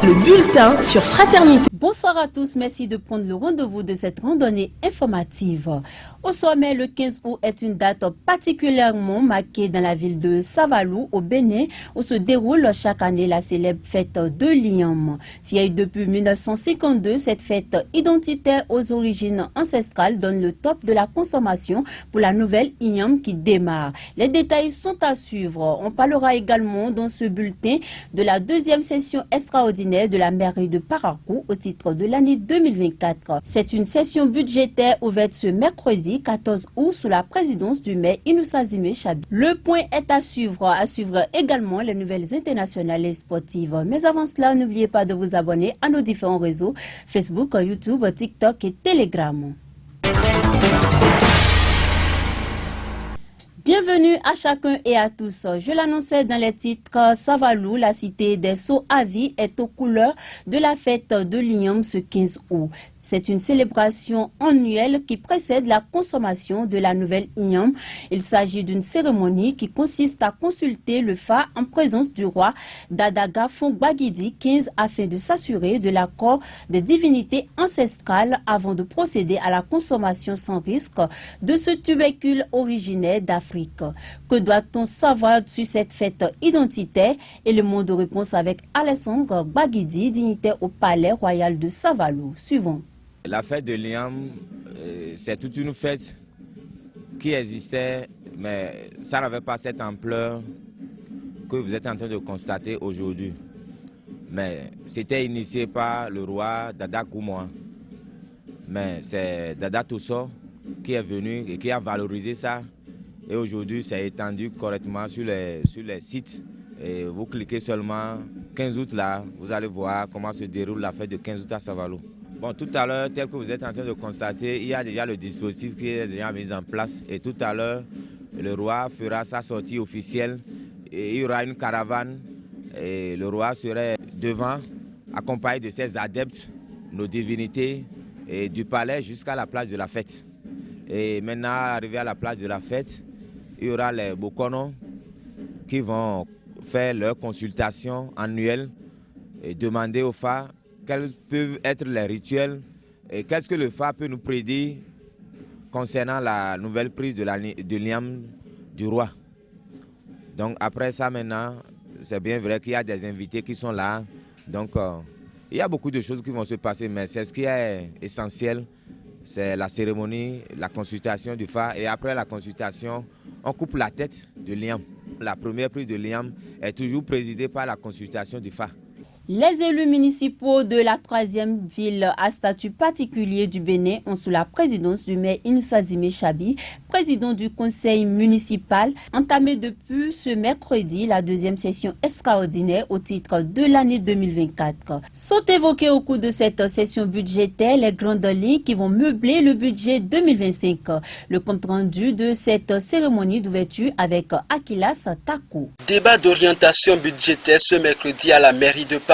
Le bulletin sur Fraternité. Bonsoir à tous, merci de prendre le rendez-vous de cette randonnée informative. Au sommet, le 15 août est une date particulièrement marquée dans la ville de Savalou, au Bénin, où se déroule chaque année la célèbre fête de l'Iam. Vieille depuis 1952, cette fête identitaire aux origines ancestrales donne le top de la consommation pour la nouvelle Iam qui démarre. Les détails sont à suivre. On parlera également dans ce bulletin de la deuxième session extraordinaire de la mairie de Parakou au titre de l'année 2024. C'est une session budgétaire ouverte ce mercredi 14 août sous la présidence du maire Inoussa Zimé Chabi. Le point est à suivre également les nouvelles internationales et sportives. Mais avant cela, n'oubliez pas de vous abonner à nos différents réseaux Facebook, YouTube, TikTok et Telegram. Bienvenue à chacun et à tous. Je l'annonçais dans les titres, Savalou, la cité des sauts à vie, est aux couleurs de la fête de l'Iam ce 15 août. C'est une célébration annuelle qui précède la consommation de la nouvelle Iam. Il s'agit d'une cérémonie qui consiste à consulter le Fa en présence du roi Dadaga Fongbagidi 15 afin de s'assurer de l'accord des divinités ancestrales avant de procéder à la consommation sans risque de ce tubercule originaire d'Afrique. Que doit-on savoir sur cette fête identitaire? Élément de réponse avec Alessandre Gbagidi, dignitaire au palais royal de Savalou. Suivons. La fête de l'Iam, c'est toute une fête qui existait, mais ça n'avait pas cette ampleur que vous êtes en train de constater aujourd'hui. Mais c'était initié par le roi Dada Koumoua. Mais c'est Dada Tousso qui est venu et qui a valorisé ça. Et aujourd'hui, c'est étendu correctement sur les sites. Et vous cliquez seulement 15 août là, vous allez voir comment se déroule la fête de 15 août à Savalou. Bon, tout à l'heure, tel que vous êtes en train de constater, il y a déjà le dispositif qui est déjà mis en place. Et tout à l'heure, le roi fera sa sortie officielle. Et il y aura une caravane. Et le roi serait devant, accompagné de ses adeptes, nos divinités, et du palais jusqu'à la place de la fête. Et maintenant, arrivé à la place de la fête, il y aura les Bokono qui vont faire leur consultation annuelle et demander au Fa quels peuvent être les rituels et qu'est-ce que le Fa peut nous prédire concernant la nouvelle prise de l'Iam du roi. Donc après ça maintenant, c'est bien vrai qu'il y a des invités qui sont là. Donc il y a beaucoup de choses qui vont se passer, mais c'est ce qui est essentiel, c'est la cérémonie, la consultation du Fa. Et après la consultation, on coupe la tête de l'Iam. La première prise de l'Iam est toujours présidée par la consultation du Fa. Les élus municipaux de la 3e ville à statut particulier du Bénin ont sous la présidence du maire Inoussa Zimé Chabi, président du conseil municipal, entamé depuis ce mercredi la deuxième session extraordinaire au titre de l'année 2024. Sont évoquées au cours de cette session budgétaire les grandes lignes qui vont meubler le budget 2025. Le compte rendu de cette cérémonie d'ouverture avec Akilas Takou. Débat d'orientation budgétaire ce mercredi à la mairie de Parakou.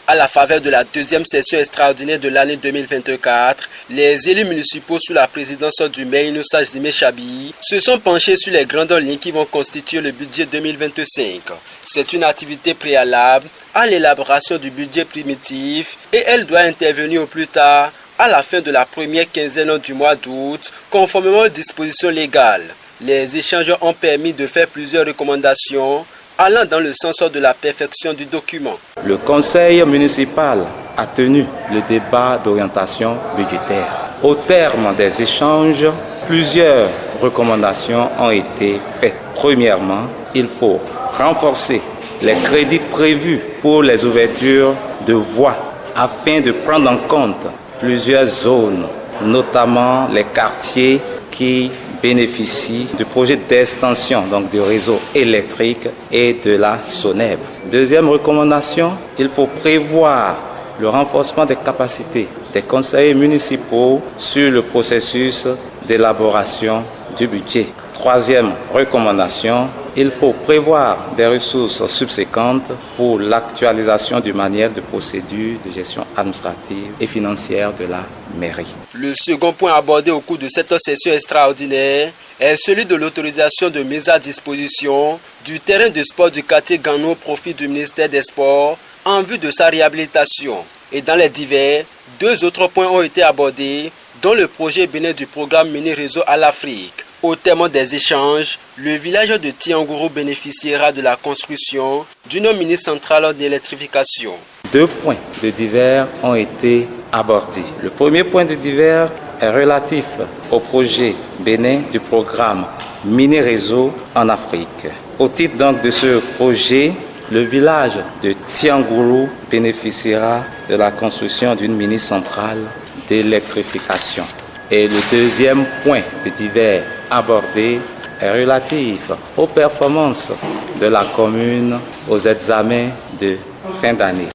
À la faveur de la deuxième session extraordinaire de l'année 2024, les élus municipaux sous la présidence du maire Inoussa Zimé Chabi se sont penchés sur les grandes lignes qui vont constituer le budget 2025. C'est une activité préalable à l'élaboration du budget primitif et elle doit intervenir au plus tard à la fin de la première quinzaine du mois d'août, conformément aux dispositions légales. Les échanges ont permis de faire plusieurs recommandations allant dans le sens de la perfection du document. Le conseil municipal a tenu le débat d'orientation budgétaire. Au terme des échanges, plusieurs recommandations ont été faites. Premièrement, il faut renforcer les crédits prévus pour les ouvertures de voies afin de prendre en compte plusieurs zones, notamment les quartiers qui bénéficient du projet d'extension donc du réseau électrique et de la SONEB. Deuxième recommandation, il faut prévoir le renforcement des capacités des conseillers municipaux sur le processus d'élaboration du budget. Troisième recommandation, il faut prévoir des ressources subséquentes pour l'actualisation du manuel de procédure de gestion administrative et financière de la mairie. Le second point abordé au cours de cette session extraordinaire est celui de l'autorisation de mise à disposition du terrain de sport du quartier Gano au profit du ministère des Sports en vue de sa réhabilitation. Et dans les divers, 2 autres points ont été abordés, dont le projet bénin du programme Mini Réseau à l'Afrique. Au terme des échanges, le village de Tiangourou bénéficiera de la construction d'une mini centrale d'électrification. 2 points de divers ont été abordés. Le premier point de divers est relatif au projet bénin du programme Mini Réseau en Afrique. Au titre donc de ce projet, le village de Tiangourou bénéficiera de la construction d'une mini centrale d'électrification. Et le deuxième point de divers abordé est relatif aux performances de la commune aux examens de fin d'année.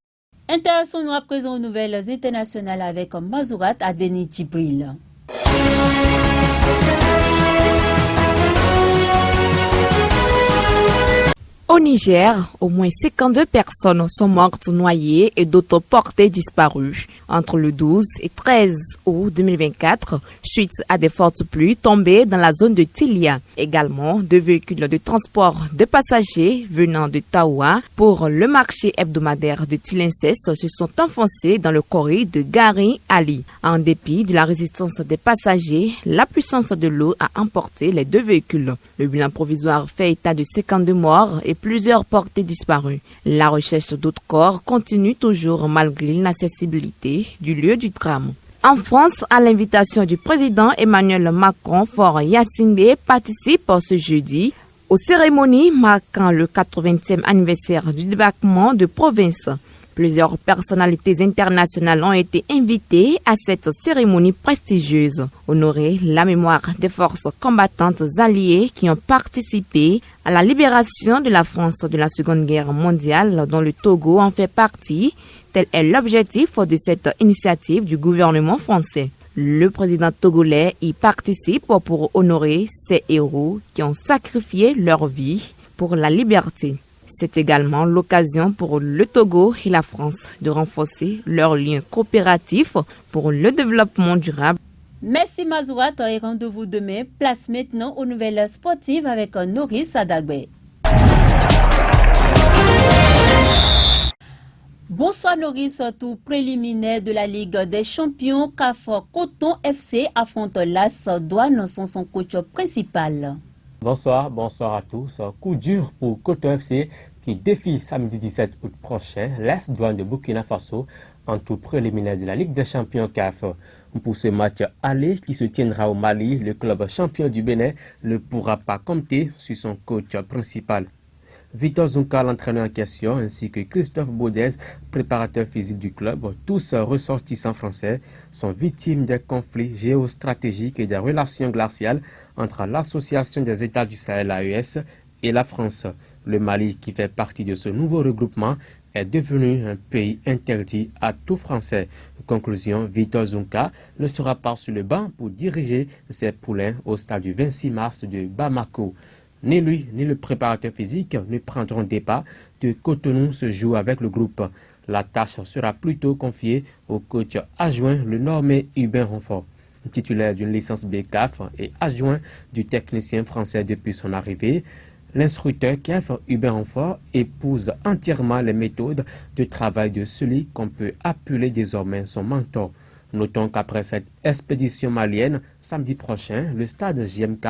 Intéressons-nous à présent aux nouvelles internationales avec Mazourat Adeni Djibril. Au Niger, au moins 52 personnes sont mortes noyées et d'autres portées disparues entre le 12 et 13 août 2024 suite à des fortes pluies tombées dans la zone de Tilia. Également, 2 véhicules de transport de passagers venant de Taoua pour le marché hebdomadaire de Tilinces se sont enfoncés dans le corridor de Gari Ali. En dépit de la résistance des passagers, la puissance de l'eau a emporté les 2 véhicules. Le bilan provisoire fait état de 52 morts et plusieurs portées disparues. La recherche d'autres corps continue toujours malgré l'inaccessibilité du lieu du drame. En France, à l'invitation du président Emmanuel Macron, Fort Yacine participe ce jeudi aux cérémonies marquant le 80e anniversaire du débarquement de province. Plusieurs personnalités internationales ont été invitées à cette cérémonie prestigieuse. Honorer la mémoire des forces combattantes alliées qui ont participé à la libération de la France de la Seconde Guerre mondiale, dont le Togo en fait partie. Tel est l'objectif de cette initiative du gouvernement français. Le président togolais y participe pour honorer ces héros qui ont sacrifié leur vie pour la liberté. C'est également l'occasion pour le Togo et la France de renforcer leurs liens coopératifs pour le développement durable. Merci Mazourat et rendez-vous demain. Place maintenant aux nouvelles sportives avec Noris Adagbe. Bonsoir Noris, tour préliminaire de la Ligue des Champions. CAF Coton FC affronte l'AS Douane sans son coach principal. Bonsoir à tous. Coup dur pour Coton FC qui défie samedi 17 août prochain l'AS Douane de Burkina Faso en tour préliminaire de la Ligue des Champions CAF. Pour ce match aller qui se tiendra au Mali, le club champion du Bénin ne pourra pas compter sur son coach principal. Victor Zunka, l'entraîneur en question, ainsi que Christophe Baudez, préparateur physique du club, tous ressortissants français, sont victimes des conflits géostratégiques et des relations glaciales entre l'Association des États du Sahel AES et la France. Le Mali, qui fait partie de ce nouveau regroupement, est devenu un pays interdit à tout Français. Conclusion, Victor Zunka ne sera pas sur le banc pour diriger ses poulains au stade du 26 mars de Bamako. Ni lui, ni le préparateur physique ne prendront départ de Cotonou ce jour avec le groupe. La tâche sera plutôt confiée au coach adjoint, le Normais Hubert Renfort. Titulaire d'une licence BCAF et adjoint du technicien français depuis son arrivée, l'instructeur CAF Hubert Renfort épouse entièrement les méthodes de travail de celui qu'on peut appeler désormais son mentor. Notons qu'après cette expédition malienne, samedi prochain, le stade JMK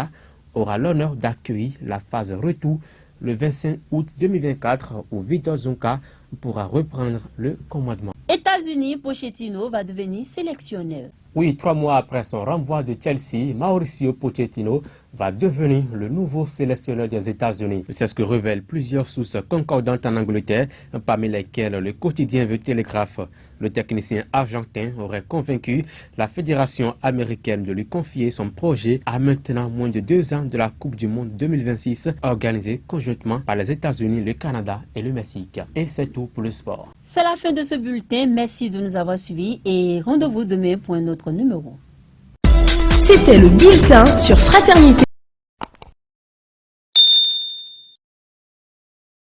aura l'honneur d'accueillir la phase retour le 25 août 2024 où Victor Zunka pourra reprendre le commandement. États-Unis, Pochettino va devenir sélectionneur. Oui, 3 mois après son renvoi de Chelsea, Mauricio Pochettino va devenir le nouveau sélectionneur des États-Unis. C'est ce que révèlent plusieurs sources concordantes en Angleterre, parmi lesquelles le quotidien The Telegraph. Le technicien argentin aurait convaincu la fédération américaine de lui confier son projet à maintenant moins de 2 ans de la Coupe du Monde 2026, organisée conjointement par les États-Unis, le Canada et le Mexique. Et c'est tout pour le sport. C'est la fin de ce bulletin. Merci de nous avoir suivis et rendez-vous demain pour un autre numéro. C'était le bulletin sur Fraternité.